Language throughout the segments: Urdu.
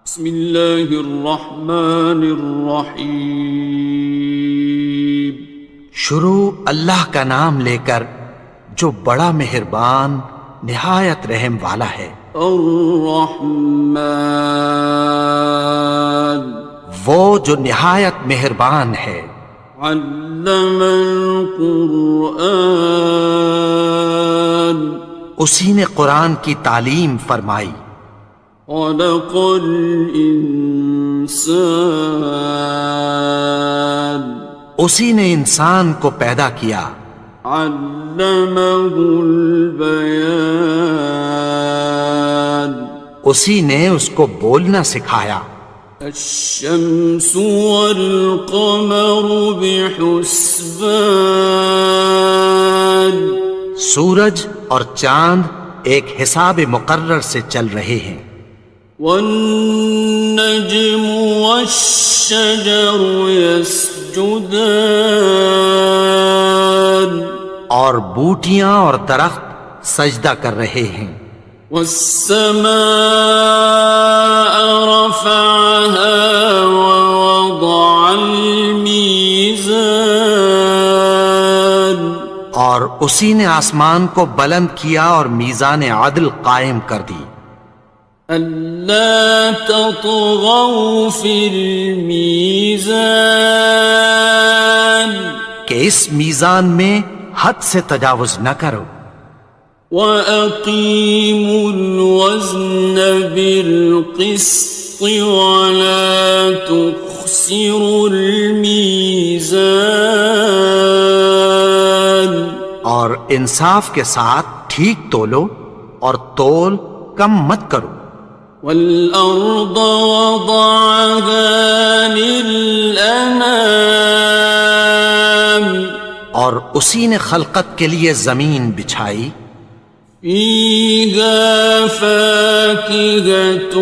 بسم اللہ الرحمن الرحیم۔ شروع اللہ کا نام لے کر جو بڑا مہربان نہایت رحم والا ہے۔ الرحمن، وہ جو نہایت مہربان ہے۔ علم القرآن، اسی نے قرآن کی تعلیم فرمائی۔ خلق الانسان، اسی نے انسان کو پیدا کیا۔ علمہ البیان، اسی نے اس کو بولنا سکھایا۔ الشمس والقمر بحسبان، سورج اور چاند ایک حساب مقرر سے چل رہے ہیں۔ والنجم والشجر يسجدان، اور بوٹیاں اور درخت سجدہ کر رہے ہیں۔ والسماء رفعها ووضع الميزان، اور اسی نے آسمان کو بلند کیا اور میزان عدل قائم کر دی۔ ألا تطغوا في الميزان، کہ اس میزان میں حد سے تجاوز نہ کرو۔ وَأَقِيمُوا الْوَزْنَ بِالْقِسْطِ وَلَا تُخْسِرُوا الْمِيزَانَ، اور انصاف کے ساتھ ٹھیک تولو اور تول کم مت کرو۔ وَالْأَرْضَ وَضَعَهَا لِلْأَنَامِ، اور اسی نے خلقت کے لیے زمین بچھائی۔ فِيهَا فَاكِهَةٌ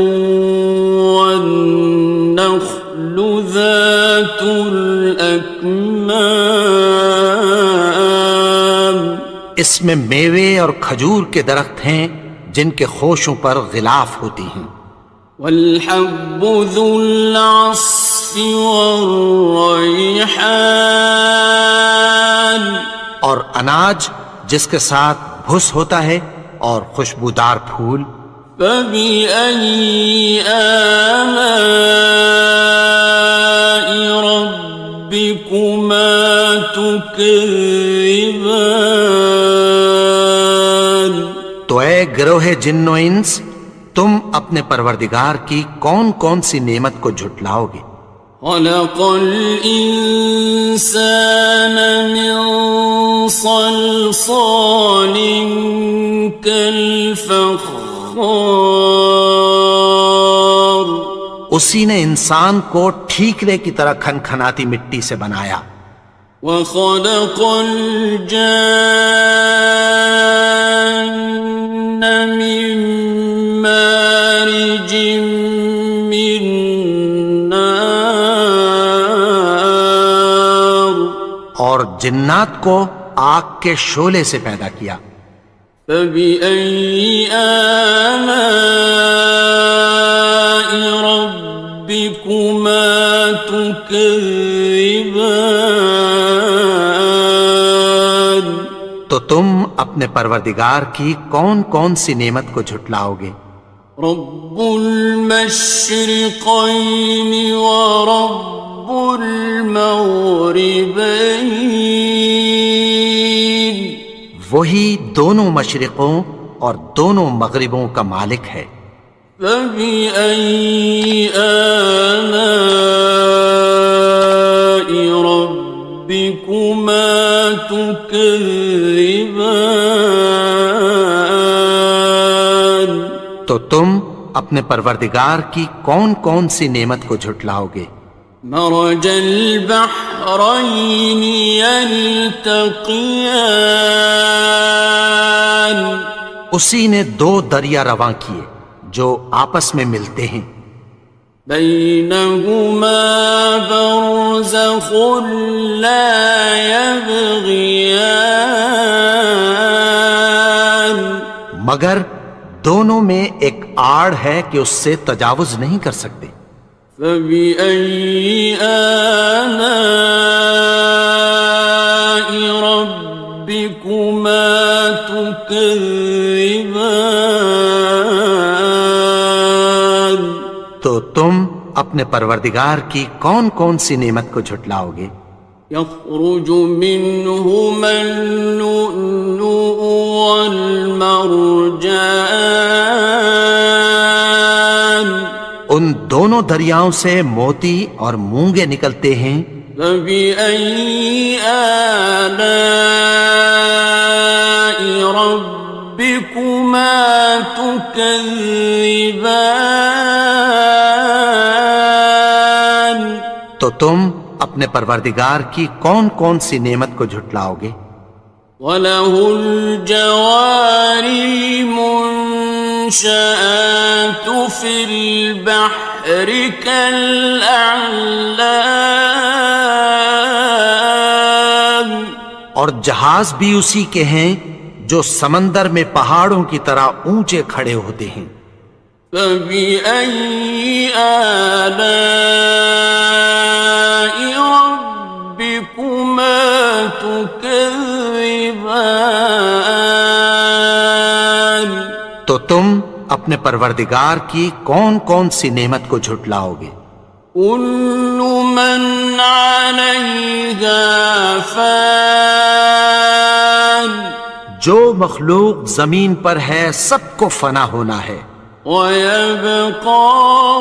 وَالنَّخْلُ ذَاتُ الْأَكْمَامِ، اس میں میوے اور کھجور کے درخت ہیں جن کے خوشوں پر غلاف ہوتی ہیں۔ وَالْحَبُّ ذُو الْعَصْفِ وَالرَّيْحَانِ، اور اناج جس کے ساتھ بھس ہوتا ہے اور خوشبودار پھول۔ فَبِأَيِّ آلَاءِ رَبِّكُمَا تُكَذِّبَانِ، تو اے گروہ جن و انس، تم اپنے پروردگار کی کون کون سی نعمت کو جھٹلاؤ گے؟ خَلَقَ الْإِنسَانَ مِنْ صَلْصَالٍ كَالْفَخَّارِ، اسی نے انسان کو ٹھیکرے کی طرح کھنکھناتی مٹی سے بنایا۔ وَخَلَقَ الْجَانَّ مِن مَّارِجٍ مِّن نَّارٍ، اور جنات کو آگ کے شعلے سے پیدا کیا۔ فَبِأَيِّ آلَاءِ رَبِّكُمَا تُكَذِّبَانِ، تو تم اپنے پروردگار کی کون کون سی نعمت کو جھٹلاؤ گے؟ رب المشرقین ورب المغربین، وہی دونوں مشرقوں اور دونوں مغربوں کا مالک ہے۔ فَبِأَيِّ آلَاءِ رَبِّكُمَا تُكَذِّبَانِ، تو تم اپنے پروردگار کی کون کون سی نعمت کو جھٹلاؤ گے؟ مرج البحرین یلتقیان، اسی نے دو دریا رواں کیے جو آپس میں ملتے ہیں۔ بینہما برزخ لا یبغیان، مگر دونوں میں ایک آڑ ہے کہ اس سے تجاوز نہیں کر سکتے۔ فبأي آلاء ربكما تكذبان؟ تو تم اپنے پروردگار کی کون کون سی نعمت کو جھٹلاؤ گے؟ يخرج منهما اللؤلؤ والمرجان، ان دونوں دریاؤں سے موتی اور مونگے نکلتے ہیں۔ فبأي آلاء ربكما تكذبان؟ تو تم اپنے پروردگار کی کون کون سی نعمت کو جھٹلاؤ گے؟ وَلَهُ الْجَوَارِ الْمُنشَآتُ فِي الْبَحْرِ كَالْأَعْلَامِ، اور جہاز بھی اسی کے ہیں جو سمندر میں پہاڑوں کی طرح اونچے کھڑے ہوتے ہیں۔ فَبِأَيِّ آلَاءِ رَبِّكُمَا تُكَذِّبَانِ؟ تو تم اپنے پروردگار کی کون کون سی نعمت کو جھٹلاؤ گے؟ كُلُّ مَنْ عَلَيْهَا فَانٍ، جو مخلوق زمین پر ہے سب کو فنا ہونا ہے۔ وَيَبْقَى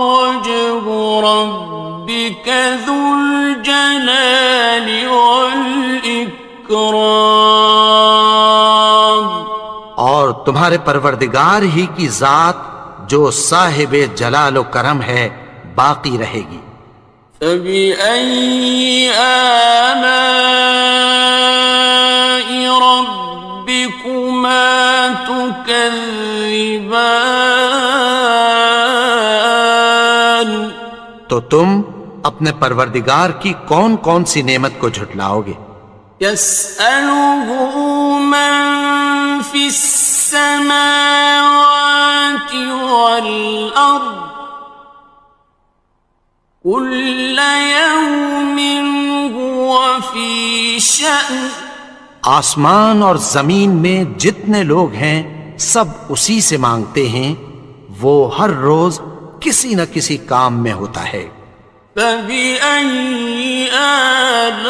وَجْهُ رَبِّكَ ذُو الْجَلَالِ وَالْإِكْرَامِ، اور تمہارے پروردگار ہی کی ذات جو صاحب جلال و کرم ہے باقی رہے گی۔ فَبِأَيِّ آلَاءِ رَبِّكُمَا تُكَذِّبَانِ؟ تو تم اپنے پروردگار کی کون کون سی نعمت کو جھٹلاؤ گے؟ يَسْأَلُهُ مَن فِي السَّمَاوَاتِ وَالْأَرْضِ كُلَّ يَوْمٍ هُوَ فِي شَأْنٍ، آسمان اور زمین میں جتنے لوگ ہیں سب اسی سے مانگتے ہیں، وہ ہر روز کسی نہ کسی کام میں ہوتا ہے۔ فَبِأَيِّ آلَاءِ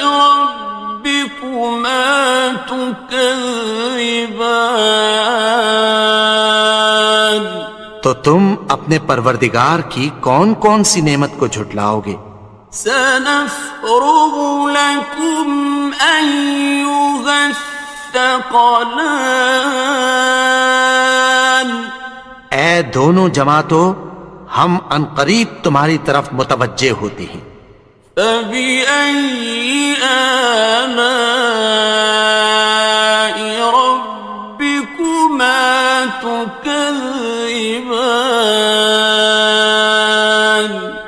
رَبِّكُمَا تُكَذِّبَانِ؟ تو تم اپنے پروردگار کی کون کون سی نعمت کو جھٹلاؤ گے؟ سَنَفْرُغُ لَكُمْ أَيُّهَ الثَّقَلَانِ، اے دونوں جماعتوں، ہم عنقریب تمہاری طرف متوجہ ہوتے ہیں۔ فَبِأَيِّ آلَاءِ رَبِّكُمَا تُكَذِّبَانِ؟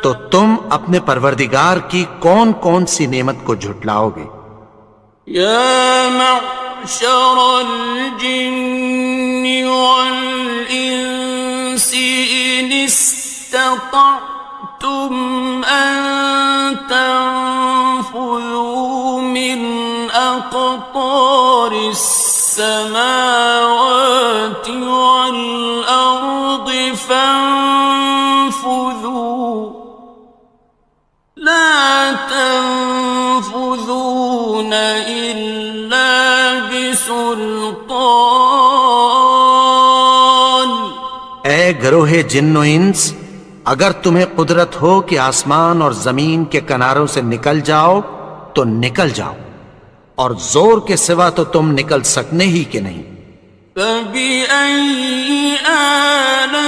تو تم اپنے پروردگار کی کون کون سی نعمت کو جھٹلاؤ گے؟ يَا مَعْشَرَ الْجِنِّ وَالْإِنسِ إِنِ اسْتَطَعْتُمْ أَن تَنفُذُوا مِنْ أَقْطَارِ السَّمَاوَاتِ وَالْأَرْضِ فَانفُذُوا، لَا تَنفُذُونَ إِلَّا بِسُلْطَانٍ۔ اے گروہ جن و انس، اگر تمہیں قدرت ہو کہ آسمان اور زمین کے کناروں سے نکل جاؤ تو نکل جاؤ، اور زور کے سوا تو تم نکل سکنے ہی کہ نہیں۔ فَبِأَيِّ آلَاءِ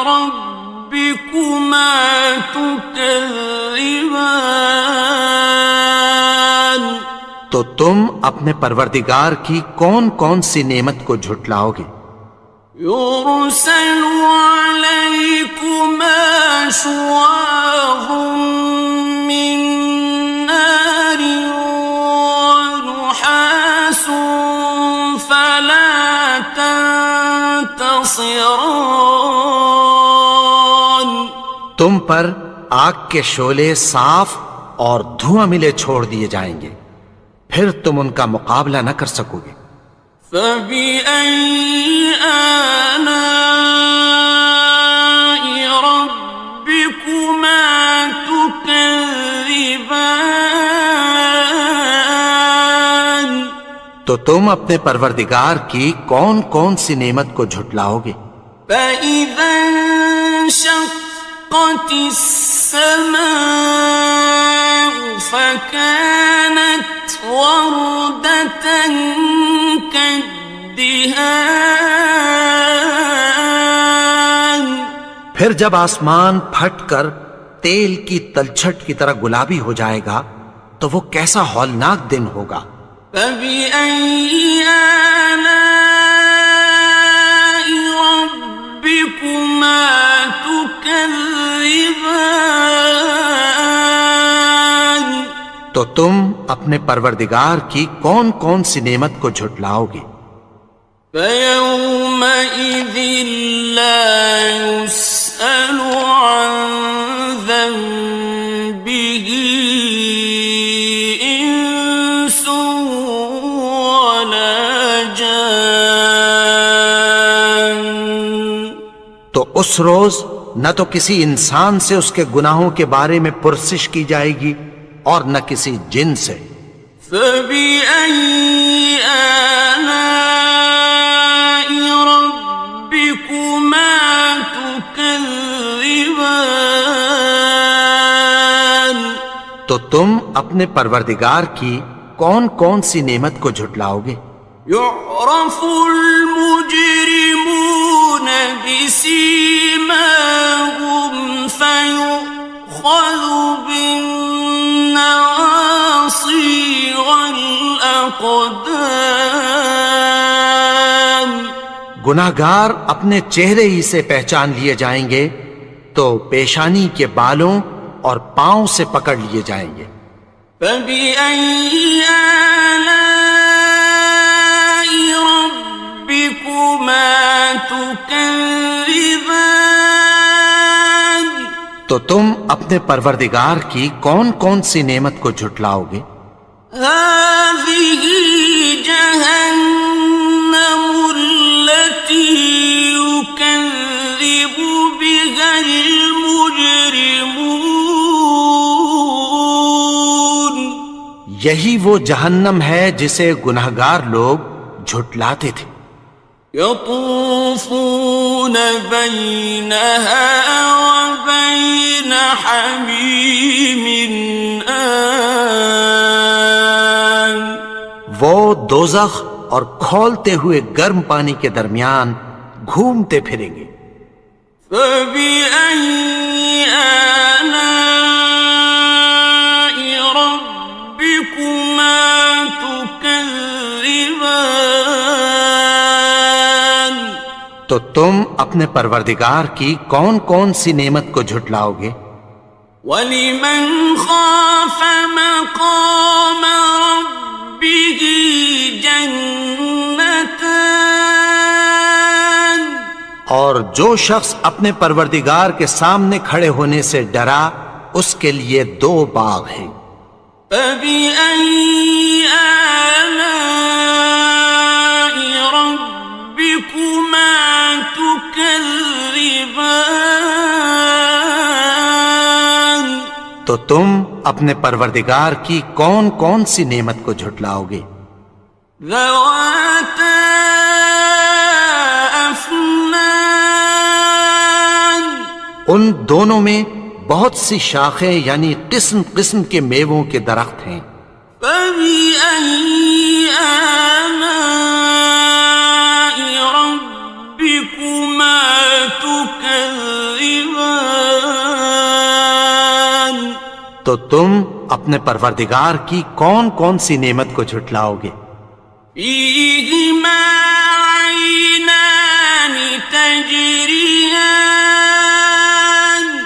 رَبِّكُمَا تُكَذِّبَانِ؟ تو تم اپنے پروردگار کی کون کون سی نعمت کو جھٹلاؤ گے؟ يُرْسَلُ عَلَيْكُمَا شُوَاظٌ مِّن نَّارٍ وَنُحَاسٌ تنتصران. تم پر آگ کے شعلے صاف اور دھواں ملے چھوڑ دیے جائیں گے، پھر تم ان کا مقابلہ نہ کر سکو گے۔ فبأي آلاء ربكما تكذبان. تو تم اپنے پروردگار کی کون کون سی نعمت کو جھٹلاؤ گے؟ فإذا انشقت السماء فكانت وردة كالدهان. پھر جب آسمان پھٹ کر تیل کی تلچھٹ کی طرح گلابی ہو جائے گا تو وہ کیسا ہولناک دن ہوگا۔ فبأي آلاء ربكما تكذبان. تو تم اپنے پروردگار کی کون کون سی نعمت کو جھٹلاؤ گے؟ فيومئذ لا يسأل عن ذنبه إنس ولا جان. تو اس روز نہ تو کسی انسان سے اس کے گناہوں کے بارے میں پرسش کی جائے گی اور نہ کسی جن سے۔ فبأي آلاء ربكما تكذبان. تو تم اپنے پروردگار کی کون کون سی نعمت کو جھٹلاؤ گے؟ يعرف المجرمون بسيماهم فيؤخذ بالنواصي والأقدام. گناہگار اپنے چہرے ہی سے پہچان لیے جائیں گے تو پیشانی کے بالوں اور پاؤں سے پکڑ لیے جائیں گے۔ فبأي آلاء ربكما تكذبان. تو تم اپنے پروردگار کی کون کون سی نعمت کو جھٹلاؤ گے؟ هذه جهنم التي يكذب بها المجرمون. یہی وہ جہنم ہے جسے گناہگار لوگ جھٹلاتے تھے۔ يطوفون بينها وبين حميم آن. وہ دوزخ اور کھولتے ہوئے گرم پانی کے درمیان گھومتے پھریں گے۔ فبأي آلاء ربكما تكذبان. تو تم اپنے پروردگار کی کون کون سی نعمت کو جھٹلاؤ گے؟ وَلِمَنْ خَافَ مَقَامَ رَبِّهِ جَنَّتَانِ. اور جو شخص اپنے پروردگار کے سامنے کھڑے ہونے سے ڈرا اس کے لیے دو باغ ہیں۔ فَبِأَيِّ آلَاءِ رَبِّكُمَا تُكَذِّبَانِ. تو تم اپنے پروردگار کی کون کون سی نعمت کو جھٹلاؤ گے؟ ذَوَاتَا أَفْنَانٍ. ان دونوں میں بہت سی شاخیں یعنی قسم قسم کے میووں کے درخت ہیں۔ فَبِأَيِّ آلَاءِ رَبِّكُمَا تُكَذِّبَانِ. تو تم اپنے پروردگار کی کون کون سی نعمت کو جھٹلاؤ گے؟ فِيهِمَا عَيْنَانِ تَجْرِيَانِ.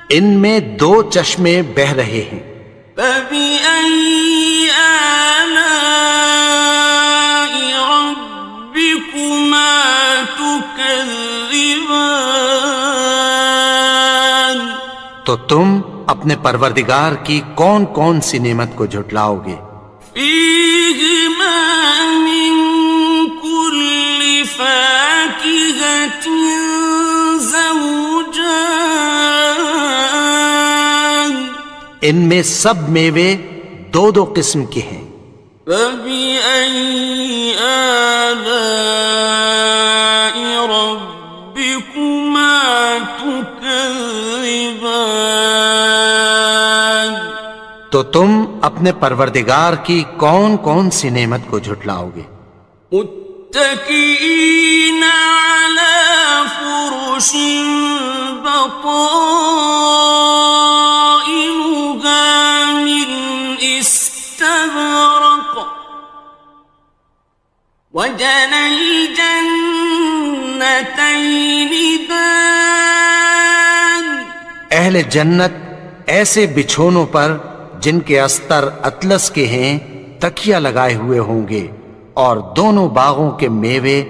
ان میں دو چشمے بہہ رہے ہیں۔ فَبِأَيِّ آلَاءِ رَبِّكُمَا تُكَذِّبَانِ. تكذبان تو تم اپنے پروردگار کی کون کون سی نعمت کو جھٹلاؤ گے؟ فيهما من كل فاكهة زوجان ان میں سب میوے دو دو قسم کے ہیں۔ فبأي آلاء ربكما تكذبان تو تم اپنے پروردگار کی کون کون سی نعمت کو جھٹلاؤ گے؟ متكئين على فرش بطائنها من استبرق وجنى الجنتين دان اہل جنت ایسے بچھونوں پر جن کے استر اطلس کے ہیں تکیہ لگائے ہوئے ہوں گے اور دونوں باغوں کے میوے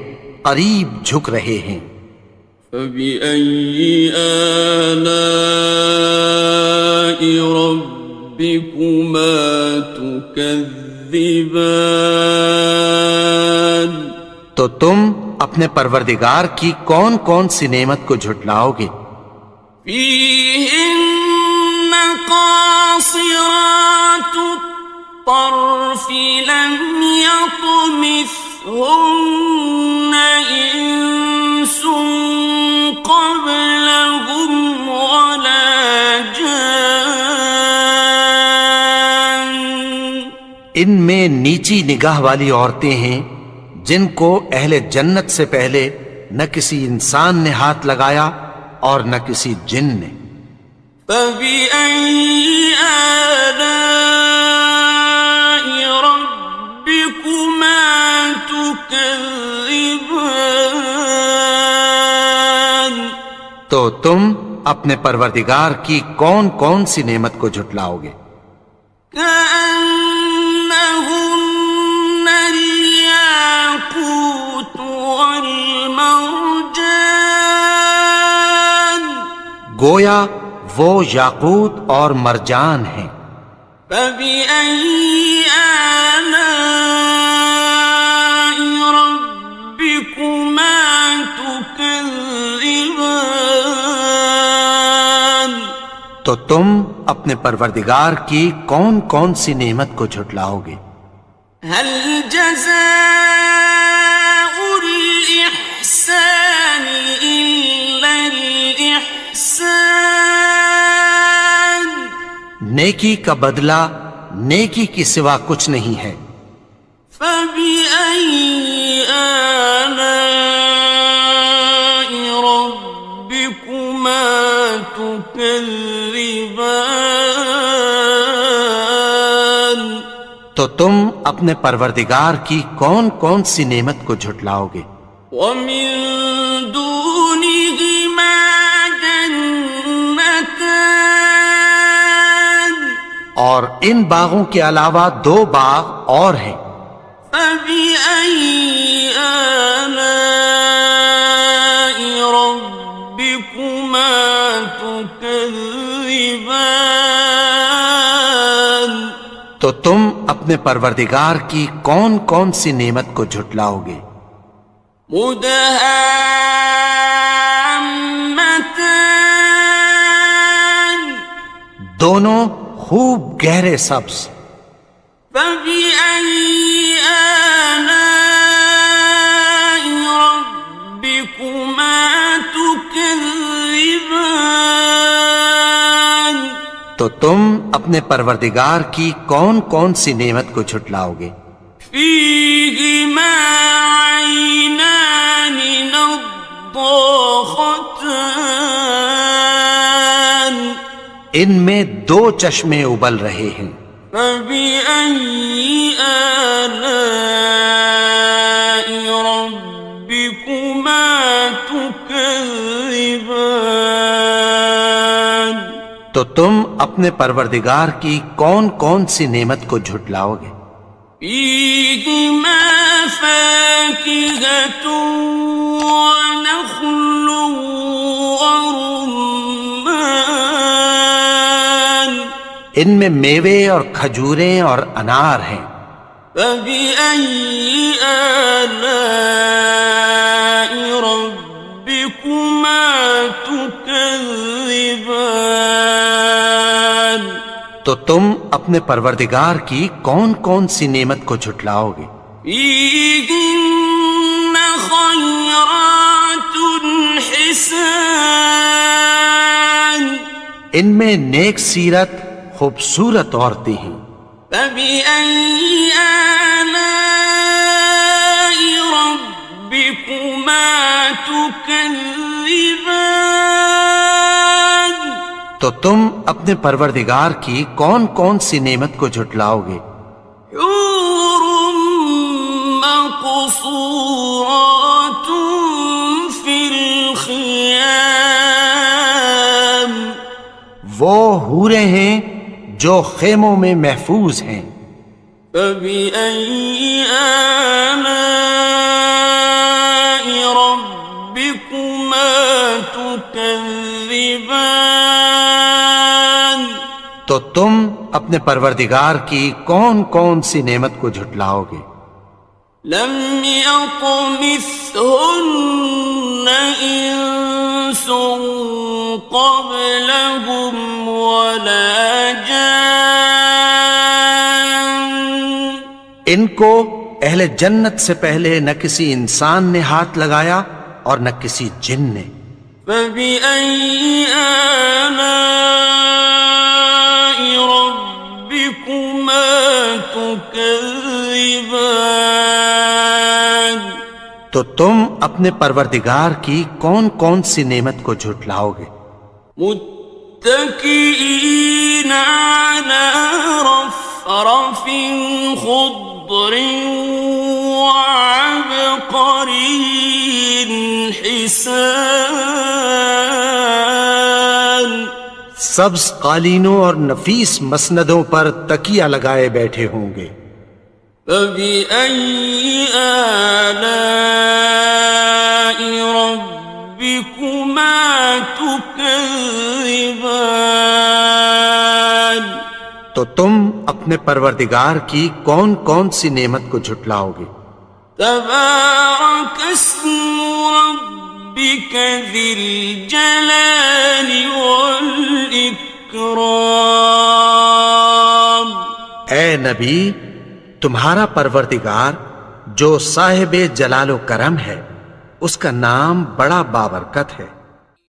قریب جھک رہے ہیں۔ فبأي آلاء ربكما تكذبان تو تم اپنے پروردگار کی کون کون سی نعمت کو جھٹلاؤ گے؟ فيهن قاصرات الطرف لم يطمثهن إنس قبلهم ولا جان ان میں نیچی نگاہ والی عورتیں ہیں جن کو اہل جنت سے پہلے نہ کسی انسان نے ہاتھ لگایا اور نہ کسی جن نے۔ فبأي آلاء ربكما تكذبان تو تم اپنے پروردگار کی کون کون سی نعمت کو جھٹلاؤ گے؟ كأنهن الياقوت والمرجان گویا وہ یاقوت اور مرجان ہیں۔ فبأي آلاء ربكما تكذبان تو تم اپنے پروردگار کی کون کون سی نعمت کو جھٹلاؤ گے؟ هل جزاء الإحسان إلا الإحسان نیکی کا بدلہ نیکی کی سوا کچھ نہیں ہے۔ فبأي آلاء ربكما تكذبان تو تم اپنے پروردگار کی کون کون سی نعمت کو جھٹلاؤ گے؟ ومن دونهما جنتان اور ان باغوں کے علاوہ دو باغ اور ہیں۔ فبأي آلاء ربكما تكذبان تو تم اپنے پروردگار کی کون کون سی نعمت کو جھٹلاؤ گے؟ مدهامتان دونوں خوب گہرے سبز۔ فبأي آلاء ربكما تكذبان تو تم اپنے پروردگار کی کون کون سی نعمت کو جھٹلاؤ گے؟ فيهما عينان نضاختان ان میں دو چشمے ابل رہے ہیں۔ فبأي آلاء ربكما تكذبان تو تم اپنے پروردگار کی کون کون سی نعمت کو جھٹلاؤ گے؟ فيهما فاكهة ونخل ورمان ان میں میوے اور کھجوریں اور انار ہیں. فبأي آلاء ربكما تكذبان تو تم اپنے پروردگار کی کون کون سی نعمت کو جھٹلاؤ گے؟ فيهن خيرات حسان ان میں نیک سیرت خوبصورت عورتیں ہیں. فبأي آلاء ربكما تكذبان تو تم اپنے پروردگار کی کون کون سی نعمت کو جھٹلاؤ گے؟ حور مقصورات في الخيام وہ حوریں ہیں جو خیموں میں محفوظ ہیں. فبأي آلاء ربكما تكذبان تو تم اپنے پروردگار کی کون کون سی نعمت کو جھٹلاؤ گے؟ لم يطمثهن إنس قبلهم ولا جان ان کو اہل جنت سے پہلے نہ کسی انسان نے ہاتھ لگایا اور نہ کسی جن نے. فبأي آلاء ربكما تكذبان تو تم اپنے پروردگار کی کون کون سی نعمت کو جھٹلاؤ گے؟ متكئين على رفرف خضر وعبقري حسان سبز قالینوں اور نفیس مسندوں پر تکیہ لگائے بیٹھے ہوں گے. فبأي آلاء ربكما تكذبان تو تم اپنے پروردگار کی کون کون سی نعمت کو جھٹلاؤ گے؟ تبارك اسم ربك ذي الجلال والإكرام اے نبی، تمہارا پروردگار جو صاحب جلال و کرم ہے، اس کا نام بڑا بابرکت ہے.